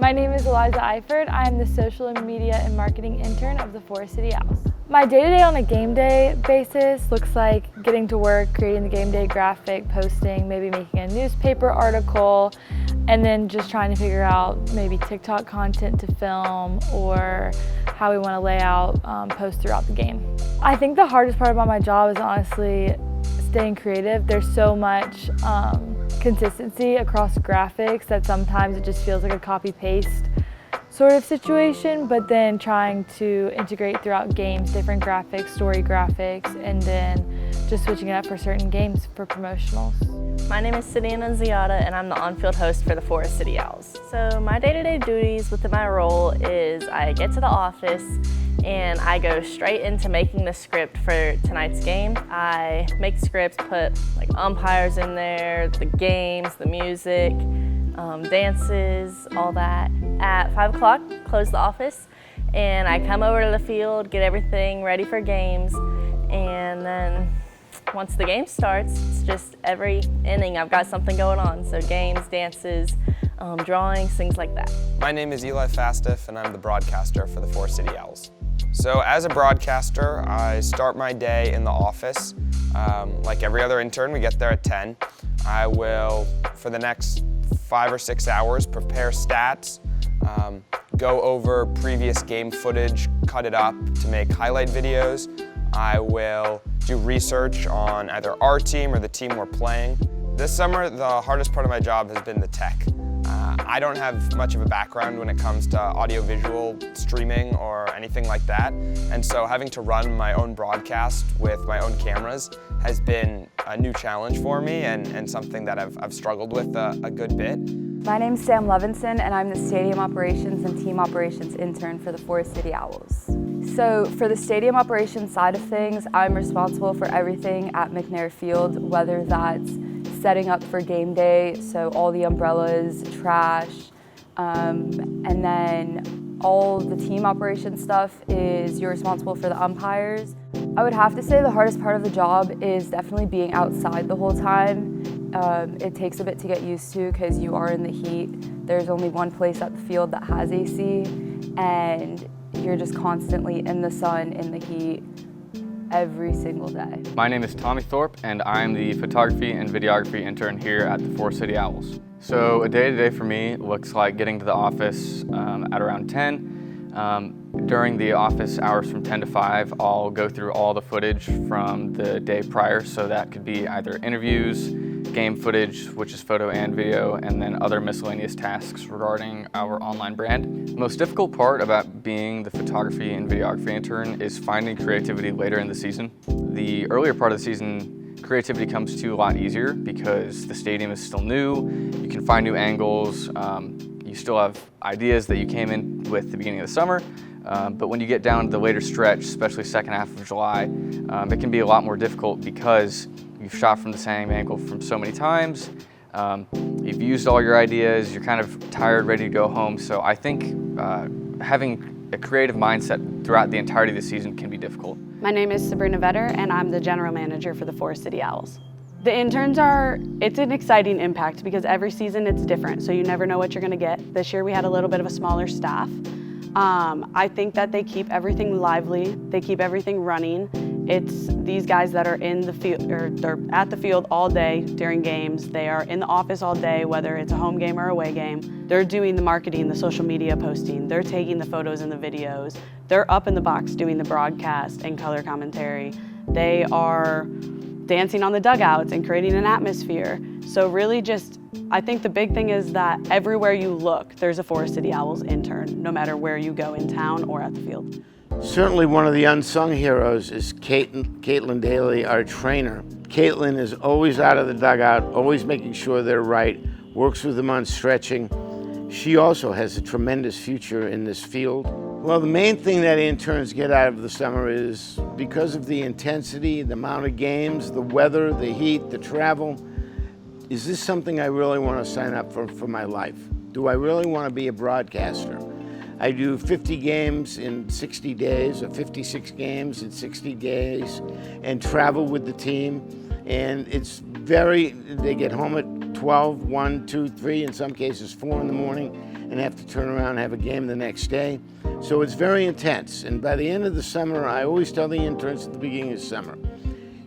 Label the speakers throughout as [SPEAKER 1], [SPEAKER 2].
[SPEAKER 1] My name is Eliza Eifert. I am the social and media and marketing intern of the Forest City Owls. My day-to-day on a game day basis looks like getting to work, creating the game day graphic, posting, maybe making a newspaper article, and then just trying to figure out maybe TikTok content to film or how we want to lay out posts throughout the game. I think the hardest part about my job is honestly staying creative. There's so much consistency across graphics that sometimes it just feels like a copy-paste sort of situation, but then trying to integrate throughout games, different graphics, story graphics, and then just switching it up for certain games for promotionals.
[SPEAKER 2] My name is Sidiana Ziada and I'm the on-field host for the Forest City Owls. So my day-to-day duties within my role is I get to the office and I go straight into making the script for tonight's game. I make scripts, put like umpires in there, the games, the music, dances, all that. At 5 o'clock, close the office, and I come over to the field, get everything ready for games, and then once the game starts, it's just every inning I've got something going on. So games, dances, drawings, things like that.
[SPEAKER 3] My name is Eli Fastiff, and I'm the broadcaster for the Forest City Owls. So as a broadcaster, I start my day in the office. Like every other intern, we get there at 10. I will, for the next 5 or 6 hours, prepare stats, go over previous game footage, cut it up to make highlight videos. I will do research on either our team or the team we're playing. This summer, the hardest part of my job has been the tech. I don't have much of a background when it comes to audiovisual streaming or anything like that, and so having to run my own broadcast with my own cameras has been a new challenge for me and something that I've struggled with a good bit.
[SPEAKER 4] My name's Sam Levinson and I'm the Stadium Operations and Team Operations intern for the Forest City Owls. So for the stadium operations side of things, I'm responsible for everything at McNair Field, whether that's setting up for game day, so all the umbrellas, trash, and then all the team operation stuff is you're responsible for the umpires. I would have to say the hardest part of the job is definitely being outside the whole time. It takes a bit to get used to because you are in the heat. There's only one place at the field that has AC, and you're just constantly in the sun, in the heat, every single day.
[SPEAKER 5] My name is Tommy Thorpe and I'm the photography and videography intern here at the Forest City Owls. So a day-to-day for me looks like getting to the office at around 10. During the office hours from 10 to 5, I'll go through all the footage from the day prior, so that could be either interviews, game footage, which is photo and video, and then other miscellaneous tasks regarding our online brand. The most difficult part about being the photography and videography intern is finding creativity later in the season. The earlier part of the season, creativity comes to you a lot easier because the stadium is still new, you can find new angles, you still have ideas that you came in with at the beginning of the summer, but when you get down to the later stretch, especially second half of July, it can be a lot more difficult because you've shot from the same angle from so many times, you've used all your ideas, you're kind of tired, ready to go home. So I think having a creative mindset throughout the entirety of the season can be difficult.
[SPEAKER 6] My name is Sabrina Vetter and I'm the general manager for the Forest City Owls. The interns it's an exciting impact because every season it's different, so you never know what you're gonna get. This year we had a little bit of a smaller staff. I think that they keep everything lively, they keep everything running. It's these guys that are in the field, or they're at the field all day during games. They are in the office all day, whether it's a home game or away game. They're doing the marketing, the social media posting. They're taking the photos and the videos. They're up in the box doing the broadcast and color commentary. They are dancing on the dugouts and creating an atmosphere. So really just, I think the big thing is that everywhere you look, there's a Forest City Owls intern, no matter where you go in town or at the field.
[SPEAKER 7] Certainly one of the unsung heroes is Caitlin Daly, our trainer. Caitlin is always out of the dugout, always making sure they're right, works with them on stretching. She also has a tremendous future in this field. Well, the main thing that interns get out of the summer is because of the intensity, the amount of games, the weather, the heat, the travel, is this something I really want to sign up for my life? Do I really want to be a broadcaster? I do 50 games in 60 days, or 56 games in 60 days, and travel with the team. And they get home at 12, 1, 2, 3, in some cases 4 in the morning, and have to turn around and have a game the next day. So it's very intense. And by the end of the summer, I always tell the interns at the beginning of summer,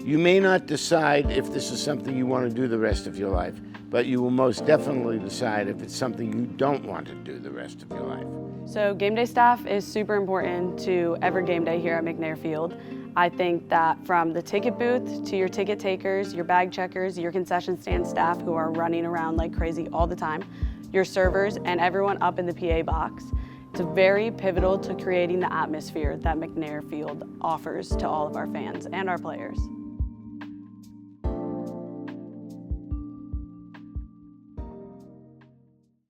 [SPEAKER 7] you may not decide if this is something you want to do the rest of your life, but you will most definitely decide if it's something you don't want to do the rest of your life.
[SPEAKER 6] So game day staff is super important to every game day here at McNair Field. I think that from the ticket booth to your ticket takers, your bag checkers, your concession stand staff who are running around like crazy all the time, your servers, and everyone up in the PA box, it's very pivotal to creating the atmosphere that McNair Field offers to all of our fans and our players.